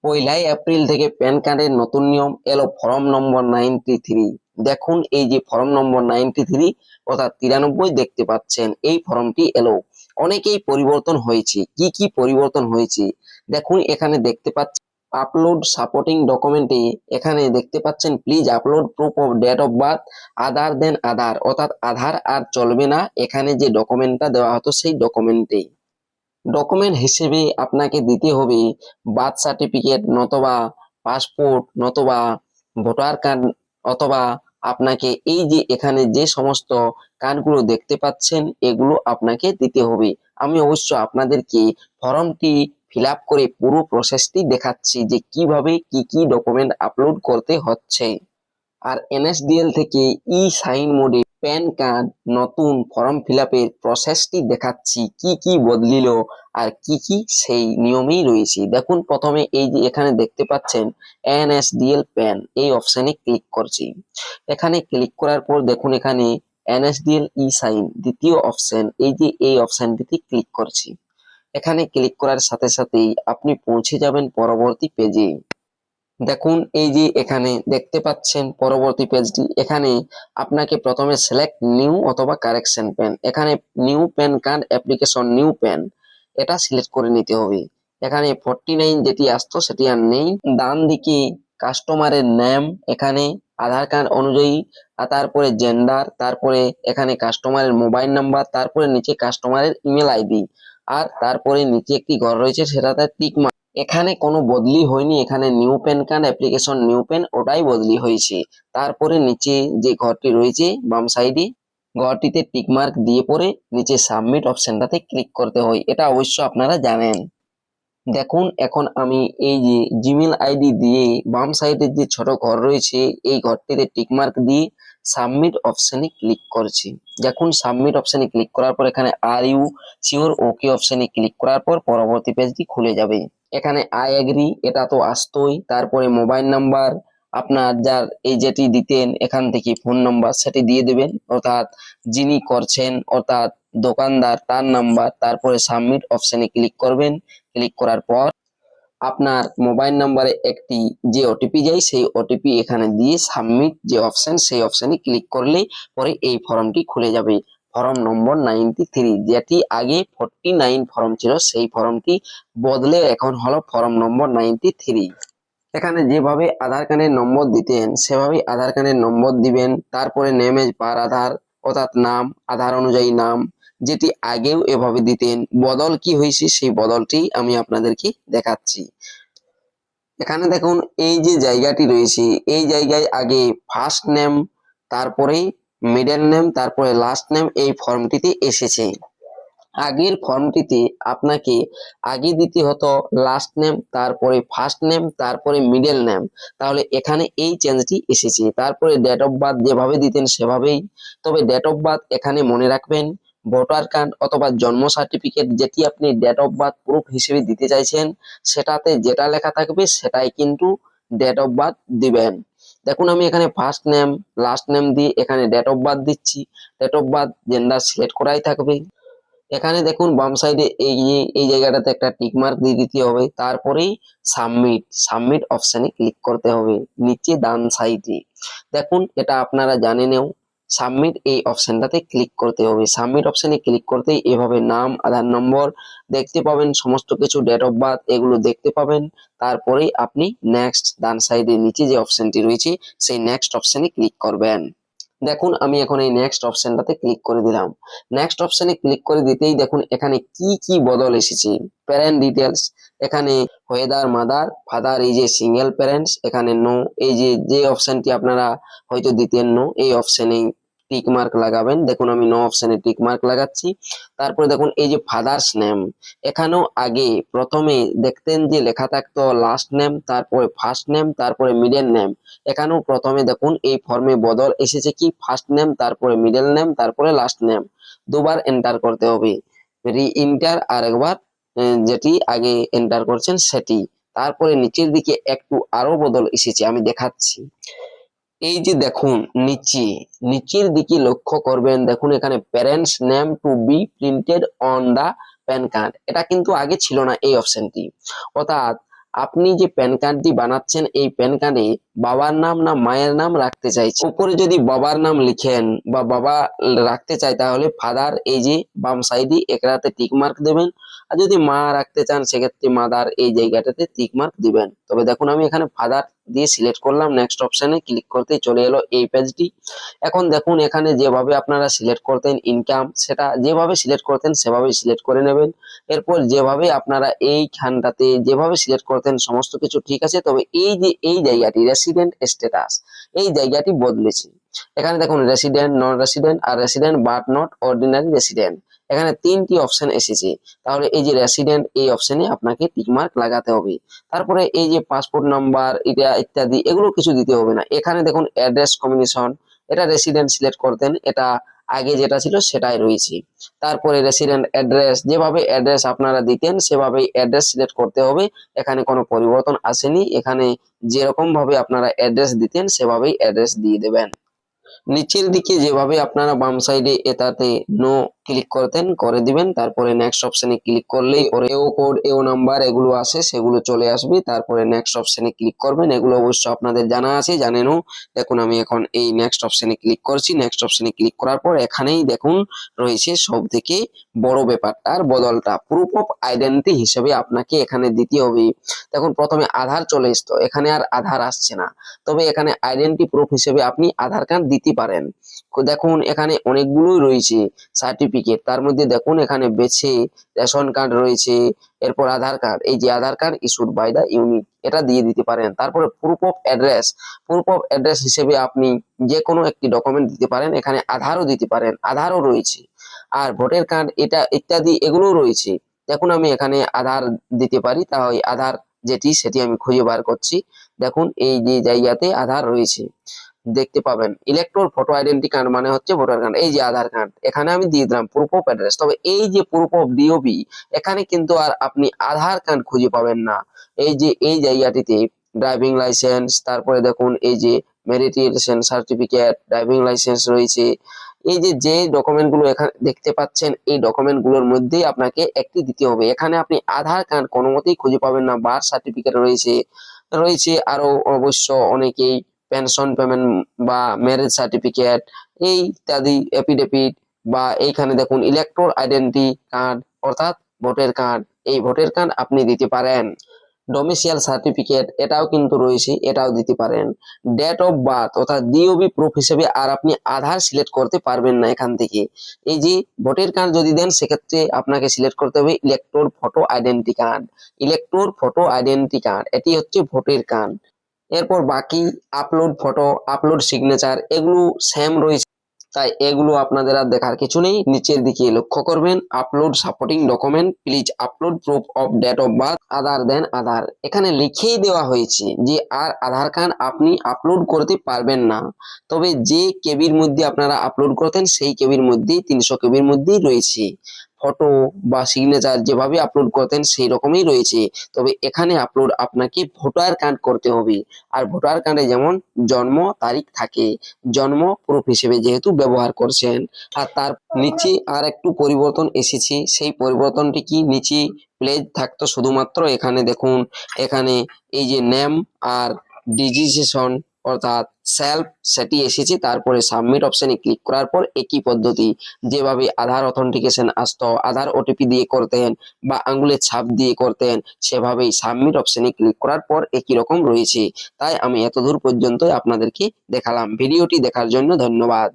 পয়লাই April থেকে pan কার্ডের নতুন নিয়ম এলো, ফর্ম নম্বর 93। দেখুন এই যে ফর্ম নম্বর 93 অর্থাৎ 93 দেখতে পাচ্ছেন, এই ফর্মটি এলো। অনেকেই পরিবর্তন হয়েছে, কি কি পরিবর্তন হয়েছে দেখুন এখানে দেখতে পাচ্ছেন। আপলোড সাপোর্টিং ডকুমেন্টে এখানে দেখতে পাচ্ছেন, please upload proof of date of birth other than Aadhaar, অর্থাৎ আধার আর চলবে না, এখানে যে ডকুমেন্টটা দেওয়া হতো সেই ডকুমেন্টে ডকুমেন্ট হিসেবে আপনাকে দিতে হবে বার্থ সার্টিফিকেট, নতবা পাসপোর্ট, নতবা ভোটার কার্ড, অথবা আপনাকে এই যে এখানে যে সমস্ত কার্ডগুলো দেখতে পাচ্ছেন এগুলো আপনাকে দিতে হবে। আমি অবশ্য আপনাদেরকে ফর্মটি ফিল আপ করে পুরো প্রসেসটি দেখাচ্ছি যে কিভাবে কি কি ডকুমেন্ট আপলোড করতে হচ্ছে। আর এনএসডিএল থেকে ই সাইন মোডে প্যান কার্ড নতুন ফর্ম ফিল আপের প্রসেসটি দেখাচ্ছি, কি কি বদলিল আর কি কি সেই নিয়মেই রয়েছে। দেখুন প্রথমে এই যে এখানে দেখতে পাচ্ছেন এনএসডিএল প্যান, এই অপশনে ক্লিক করছি। এখানে ক্লিক করার পর দেখুন এখানে এনএসডিএল ই সাইন দ্বিতীয় অপশন, এই যে এই অপশনটিতে ক্লিক করছি। এখানে ক্লিক করার সাথে সাথেই আপনি পৌঁছে যাবেন পরবর্তী পেজে। দেখুন এই যে এখানে দেখতে পাচ্ছেন পরবর্তী পেজটি, এখানে আপনাকে প্রথমে সিলেক্ট নিউ অথবা কারেকশন প্যান, এখানে new pan card application new pan এটা সিলেক্ট করে নিতে হবে। এখানে 49 যেটি আসতো সেটি আর নেই। ডান দিকে কাস্টমারের নাম, এখানে আধার কার্ড অনুযায়ী, আর তারপরে জেন্ডার, তারপরে এখানে কাস্টমারের মোবাইল নাম্বার, তারপরে নিচে কাস্টমারের ইমেল আইডি, আর তারপরে নিচে একটি ঘর রয়েছে সেটাতে টিক মার্ক। এখানে কোনো বদলি হয়নি, এখানে new pan card application new pan ওটাই বদলি হয়েছে। তারপরে নিচে যে ঘরটি রয়েছে বাম সাইডে, ঘরটিতে টিক মার্ক দিয়ে পরে নিচে সাবমিট অপশনটাতে ক্লিক করতে হয়, এটা অবশ্য আপনারা জানেন। দেখুন এখন আমি এই যে জিমেল আইডি দিয়ে বাম সাইডের যে ছোট ঘর রয়েছে এই ঘরটিতে টিক মার্ক দিয়ে সাবমিট অপশনে ক্লিক করছি। দেখুন সাবমিট অপশনে ক্লিক করার পর এখানে আর ইউ শিওর ওকে অপশনে ক্লিক করার পর পরবর্তী পেজটি খুলে যাবে। এখানে আই এগ্রি এটা তো আসতোই, তারপরে মোবাইল নাম্বার আপনার যার এই যেটি দিতেন এখান থেকে ফোন নাম্বার সেটি দিয়ে দেবেন, অর্থাৎ যিনি করছেন অর্থাৎ দোকানদার তার নাম্বার, তারপরে সাবমিট অপশনে ক্লিক করবেন। ক্লিক করার পর আপনার মোবাইল নাম্বারে একটি যে ওটিপি যায় সেই ওটিপি এখানে দিয়ে সাবমিট যে অপশন সেই অপশনে ক্লিক করলেই পরে এই ফর্মটি খুলে যাবে। ফর্ম নম্বর 93, যেটি আগে 49 ফর্ম ছিল সেই ফর্মটি বদলে এখন হলো ফর্ম নম্বর 93। এখানে যেভাবে আধার কার্ডের নম্বর দিতেন সেভাবেই আধার কার্ডের নম্বর দিবেন, তারপরে নেম এজ পার আধার অর্থাৎ নাম আধার অনুযায়ী নাম, যেটি আগেও এভাবে দিতেন। বদল কি হয়েছে সেই বদলটি আমি আপনাদেরকে দেখাচ্ছি। এখানে দেখুন এই যে জায়গাটি রয়েছে এই জায়গায় আগে ফার্স্ট নেম, তারপরে মিডল নেম, তারপরে লাস্ট নেম এই ফর্মটিতে এসেছে। আগের ফর্মটিতে আপনাকে আগে দিতে হতো লাস্ট নেম, তারপরে ফার্স্ট নেম, তারপরে মিডল নেম, তাহলে এখানে এই চেঞ্জটি এসেছে। তারপরে ডেট অফ বার্থ যেভাবে দিতেন সেভাবেই, তবে ডেট অফ বার্থ এখানে মনে রাখবেন ভোটার কার্ড অথবা জন্ম সার্টিফিকেট যেটি আপনি ডেট অফ বার্থ প্রুফ হিসেবে দিতে চাইছেন সেটাতে যেটা লেখা থাকবে সেটাই কিন্তু ডেট অফ বার্থ দিবেন। দেখুন আমি এখানে ফার্স্ট নেম লাস্ট নেম দিয়ে এখানে ডেট অফ বার্থ দিচ্ছি, date of birth gender select করাই থাকবে। এখানে দেখুন বাম সাইডে এই জায়গাটাতে একটা টিক মার্ক দিয়ে দিতে হবে, তারপরেই সাবমিট অপশনে ক্লিক করতে হবে নিচে ডান সাইডে। দেখুন এটা আপনারা জানেনও, সাবমিট এই অপশনটাতে ক্লিক করতে হবে। সাবমিট অপশনে ক্লিক করতে এভাবে নাম আধার নম্বর দেখতে পাবেন, সমস্ত কিছু ডেট অফ বার্থ এগুলো দেখতে পাবেন। তারপরেই আপনি নেক্সট ডান সাইডে নিচে যে অপশনটি রয়েছে সেই নেক্সট অপশনে ক্লিক করবেন। দেখুন আমি এখন এই নেক্সট অপশনটাতে ক্লিক করে দিলাম। নেক্সট অপশনে ক্লিক করে দিতেই দেখুন এখানে কি কি বদল এসেছে। প্যারেন্ট ডিটেলস, এখানে হোয়েদার মাদার ফাদার এই যে সিঙ্গেল প্যারেন্টস, এখানে নো এই যে অপশনটি আপনারা হয়তো দিতেন নো এই অপশনে টিক মার্ক লাগাবেন। দেখুন আমি নো অপশনে টিক মার্ক লাগাচ্ছি। তারপরে দেখুন এই যে ফাদার্স নেম, এখানেও আগে প্রথমে দেখতেন যে লেখা থাকতো লাস্ট নেম, তারপরে ফার্স্ট নেম, তারপরে মিডল নেম, এখানেও প্রথমে দেখুন এই ফর্মে বদল এসেছে কি ফার্স্ট নেম তারপরে মিডল নেম তারপরে লাস্ট নেম দুবার এন্টার করতে হবে, রি ইন্টার আর একবার যেটি আগে এন্টার করছেন সেটি। তারপরে নিচের দিকে একটু আরো বদল এসেছে আমি দেখাচ্ছি। এই যে দেখুন নিচের দিকে লক্ষ্য করবেন, দেখুন এখানে parents name to be printed on the PAN card, এটা কিন্তু আগে ছিল না এই অপশনটি। অর্থাৎ আপনি যে প্যান কার্ডটি বানাচ্ছেন এই প্যান কার্ডে বাবার নাম না মায়ের নাম রাখতে চাইছেন। উপরে যদি বাবার নাম লিখেন বা বাবা রাখতে চাই তাহলে ফাদার, এই যে বাম সাইডে একটাতে টিক মার্ক দেবেন। আর যদি মা রাখতে চান সেক্ষেত্রে মাদার, এই জায়গাটাতে টিক মার্ক দিবেন। তবে দেখুন আমি এখানে ফাদার দিয়ে সিলেক্ট করলাম, নেক্সট অপশনে ক্লিক করতেই চলে এলো এই পেজটি। এখন দেখুন এখানে যেভাবে আপনারা সিলেক্ট করতেন ইনকাম, সেটা যেভাবে সিলেক্ট করতেন সেভাবেই সিলেক্ট করে নেবেন। এরপর যেভাবে আপনারা এইখানটাতে যেভাবে সিলেক্ট করতেন সমস্ত কিছু ঠিক আছে। তবে এই যে এই জায়গাটি রেসিডেন্ট স্ট্যাটাস, এই জায়গাটি বদলেছে। এখানে দেখুন রেসিডেন্ট, নন রেসিডেন্ট আর resident but not ordinary resident, এখানে তিনটি অপশন এসেছে। তাহলে এই যে রেসিডেন্ট এই অপশনে আপনাকে টিক মার্ক লাগাতে হবে। তারপরে এই যে পাসপোর্ট নাম্বার এটা ইত্যাদি এগুলো কিছু দিতে হবে না। এখানে দেখুন অ্যাড্রেস কম্বিনেশন, এটা রেসিডেন্ট সিলেক্ট করতেন, এটা আগে যেটা ছিল সেটাই রয়েছে। তারপরে রেসিডেন্ট অ্যাড্রেস, যেভাবে অ্যাড্রেস আপনারা দিতেন সেভাবেই অ্যাড্রেস সিলেক্ট করতে হবে। এখানে কোনো পরিবর্তন আসেনি, এখানে যেরকম ভাবে আপনারা অ্যাড্রেস দিতেন সেভাবেই অ্যাড্রেস দিয়ে দেবেন। নিচের দিকে যেভাবে আপনারা বাম সাইডে এটাতে নো ক্লিক করতেন করে দিবেন। তারপরে নেক্সট অপশনে ক্লিক করলেই পরে এও কোড এও নাম্বার এগুলো আসে সেগুলো চলে আসবে। তারপরে নেক্সট অপশনে ক্লিক করবেন, এগুলো অবশ্য আপনাদের জানা আছে, জানেনও। দেখুন আমি এখন এই নেক্সট অপশনে ক্লিক করছি। নেক্সট অপশনে ক্লিক করার পর এখানেই দেখুন রয়েছে সব থেকে বড় ব্যাপারটার বদলটা, প্রুফ অফ আইডেন্টিটি হিসেবে আপনাকে এখানে দিতে হবে। দেখুন প্রথমে আধার চলে আসতো, এখানে আর আধার আসছে না। তবে এখানে আইডেন্টিটি প্রুফ হিসেবে আপনি আধার কার্ড দিতে পারেন। দেখুন এখানে অনেকগুলোই রয়েছে সার্টিফিকেট, তার মধ্যে দেখুন এখানে বেছে রেশন কার্ড রয়েছে, এরপর আধার কার্ড, এই যে Aadhaar card issued by the unit এটা দিয়ে দিতে পারেন। তারপরে proof of address, proof of address হিসেবে আপনি যে কোনো একটি ডকুমেন্ট দিতে পারেন, এখানে আধারও দিতে পারেন, আধারও রয়েছে। আর ভোটার কার্ড এটা ইত্যাদি এগুলোও রয়েছে। দেখুন আমি এখানে আধার দিতে পারি, তাই আধার যেটি সেটি আমি খুঁজে বার করছি। দেখুন এই যে জায়গাতে আধার রয়েছে দেখতে পাবেন। ইলেকট্রোর ফটো আইডেন্টি কার্ড মানে হচ্ছে ভোটার কার্ড, এই যে আধার কার্ড এখানে আমি দিয়ে দিলাম প্রুফ অফ অ্যাড্রেস। তবে এই যে প্রুফ অফ ডিওবি এখানে কিন্তু আর আপনি আধার কার্ড খুঁজে পাবেন না। এই যে এই জায়গাটিতে ড্রাইভিং লাইসেন্স, তারপরে দেখুন এই যে মেরিটেশন সার্টিফিকেট, ড্রাইভিং লাইসেন্স রয়েছে। এই যে যে ডকুমেন্ট গুলো এখানে দেখতে পাচ্ছেন এই ডকুমেন্ট গুলোর মধ্যেই আপনাকে একটি দিতে হবে। এখানে আপনি আধার কার্ড কোনো মতেই খুঁজে পাবেন না। বার্থ সার্টিফিকেট রয়েছে, রয়েছে আরো অবশ্য অনেকেই পেনশন পেমেন্ট বা ম্যারেজ সার্টিফিকেট এই ইত্যাদি এফিডেভিট, বা এইখানে দেখুন ইলেকট্রোর আইডেন্টি কার্ড অর্থাৎ ভোটার কার্ড, এই ভোটার কার্ড আপনি দিতে পারেন। ডোমিসিয়াল সার্টিফিকেট এটাও কিন্তু রয়েছে, এটাও দিতে পারেন। ডেট অফ বার্থ অর্থাৎ ডিওবি প্রুফ হিসেবে আর আপনি আধার সিলেক্ট করতে পারবেন না এখান থেকে। এই যে ভোটার কার্ড যদি দেন সেক্ষেত্রে আপনাকে সিলেক্ট করতে হবে ইলেকট্রোর photo identity card, ইলেকট্রোর photo identity card এটি হচ্ছে ভোটার কার্ড। এরপর বাকি আপলোড ফটো, আপলোড সিগনেচার এগুলো সেম রয়েছে, তাই এগুলো আপনাদের আর দেখার কিছু নেই। নিচের দিকে লক্ষ্য করবেন upload supporting document, please upload proof of date of birth other than Aadhaar. এখানে লিখেই দেওয়া হয়েছে যে আর আধার কার্ড আপনি আপলোড করতে পারবেন না। তবে যে কেবির মধ্যে আপনারা আপলোড করতেন সেই কেবির মধ্যেই 300 কেবির মধ্যেই রয়েছে ফটো বা সিগনেচার যেভাবে আপলোড করতেন সেই রকমই রয়েছে। তবে এখানে আপলোড আপনাকে ভোটার কার্ড করতে হবে। আর ভোটার কার্ডে যেমন জন্ম তারিখ থাকে, জন্ম প্রুফ হিসেবে যেহেতু ব্যবহার করছেন। আর তার নিচে আর একটু পরিবর্তন এসেছে, সেই পরিবর্তনটি কি, নিচে প্লেজ থাকতো শুধুমাত্র, এখানে দেখুন এখানে এই যে নেম আর ডিজিটেশন অর্থাৎ সেলফ সেটি এসেছে। তারপরে সাবমিট অপশনে ক্লিক করার পর একই পদ্ধতি, যেভাবে আধার অথেন্টিকেশন আসতো, আধার ওটিপি দিয়ে করতেন বা আঙ্গুলের ছাপ দিয়ে করতেন, সেভাবেই সাবমিট অপশনে ক্লিক করার পর একই রকম রয়েছে। তাই আমি এতদূর পর্যন্ত আপনাদেরকে দেখালাম। ভিডিওটি দেখার জন্য ধন্যবাদ।